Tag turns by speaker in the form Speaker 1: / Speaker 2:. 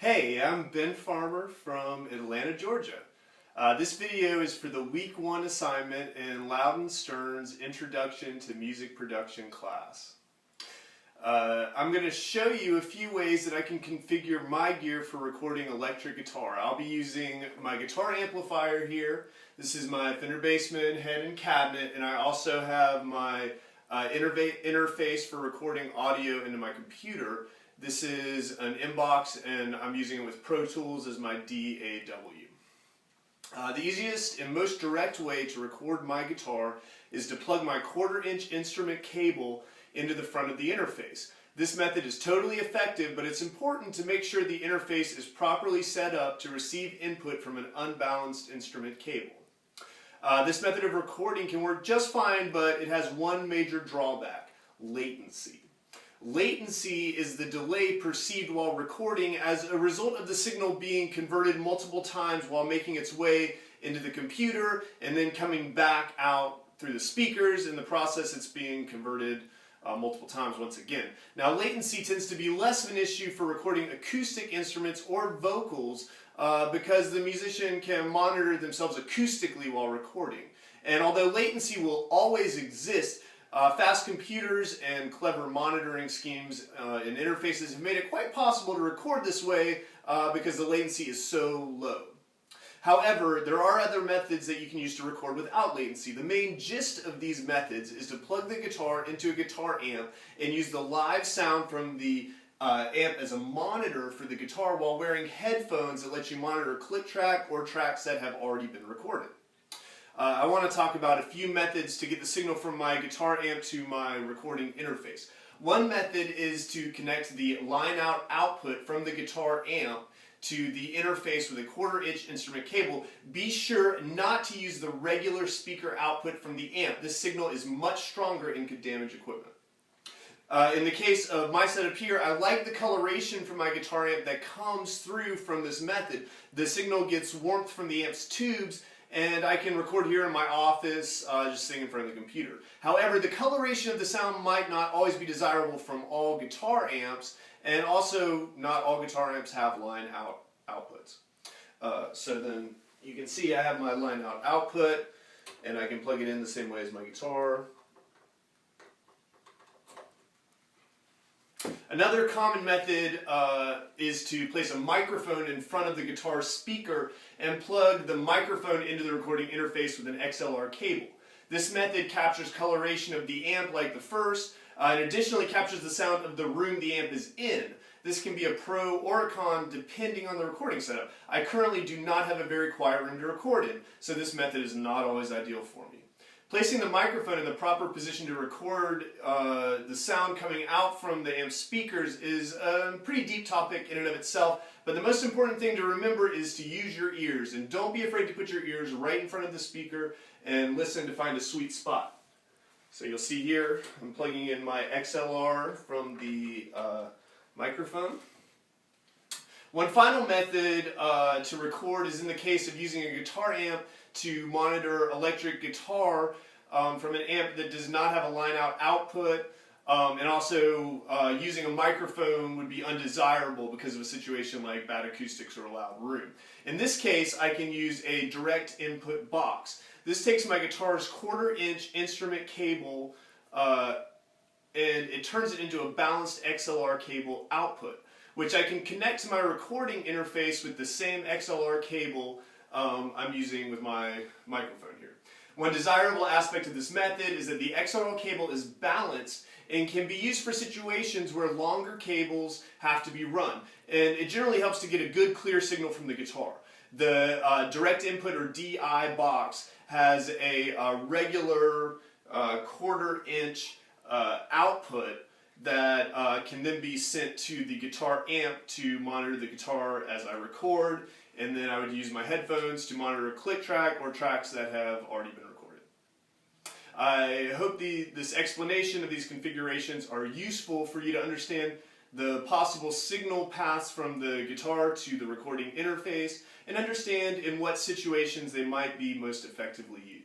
Speaker 1: Hey, I'm Ben Farmer from Atlanta, Georgia. This video is for the Week 1 assignment in Loudon Stearn's Introduction to Music Production class. I'm going to show you a few ways that I can configure my gear for recording electric guitar. I'll be using my guitar amplifier here. This is my Fender Bassman head and cabinet, and I also have my interface for recording audio into my computer. This is an inbox, and I'm using it with Pro Tools as my DAW. The easiest and most direct way to record my guitar is to plug my 1/4-inch instrument cable into the front of the interface. This method is totally effective, but it's important to make sure the interface is properly set up to receive input from an unbalanced instrument cable. This method of recording can work just fine, but it has one major drawback: latency. Latency is the delay perceived while recording as a result of the signal being converted multiple times while making its way into the computer and then coming back out through the speakers. In the process, it's being converted multiple times once again. Now, latency tends to be less of an issue for recording acoustic instruments or vocals because the musician can monitor themselves acoustically while recording. And although latency will always exist, fast computers and clever monitoring schemes and interfaces have made it quite possible to record this way because the latency is so low. However, there are other methods that you can use to record without latency. The main gist of these methods is to plug the guitar into a guitar amp and use the live sound from the amp as a monitor for the guitar while wearing headphones that let you monitor click track or tracks that have already been recorded. I want to talk about a few methods to get the signal from my guitar amp to my recording interface. One method is to connect the line-out output from the guitar amp to the interface with a 1/4-inch instrument cable. Be sure not to use the regular speaker output from the amp. This signal is much stronger and could damage equipment. In the case of my setup here, I like the coloration from my guitar amp that comes through from this method. The signal gets warmth from the amp's tubes, and I can record here in my office, just sitting in front of the computer. However, the coloration of the sound might not always be desirable from all guitar amps, and also not all guitar amps have line-out outputs. So then you can see I have my line-out output, and I can plug it in the same way as my guitar. Another common method is to place a microphone in front of the guitar speaker and plug the microphone into the recording interface with an XLR cable. This method captures coloration of the amp like the first, and additionally captures the sound of the room the amp is in. This can be a pro or a con depending on the recording setup. I currently do not have a very quiet room to record in, so this method is not always ideal for me. Placing the microphone in the proper position to record the sound coming out from the amp speakers is a pretty deep topic in and of itself, but the most important thing to remember is to use your ears, and don't be afraid to put your ears right in front of the speaker and listen to find a sweet spot. So you'll see here, I'm plugging in my XLR from the microphone. One final method to record is in the case of using a guitar amp to monitor electric guitar from an amp that does not have a line-out output, and also using a microphone would be undesirable because of a situation like bad acoustics or a loud room. In this case, I can use a direct input box. This takes my guitar's 1/4-inch instrument cable and it turns it into a balanced XLR cable output, which I can connect to my recording interface with the same XLR cable I'm using with my microphone here. One desirable aspect of this method is that the XLR cable is balanced and can be used for situations where longer cables have to be run, and it generally helps to get a good clear signal from the guitar. The direct input or DI box has a regular 1/4-inch output that can then be sent to the guitar amp to monitor the guitar as I record, and then I would use my headphones to monitor a click track or tracks that have already been recorded. I hope this explanation of these configurations are useful for you to understand the possible signal paths from the guitar to the recording interface and understand in what situations they might be most effectively used.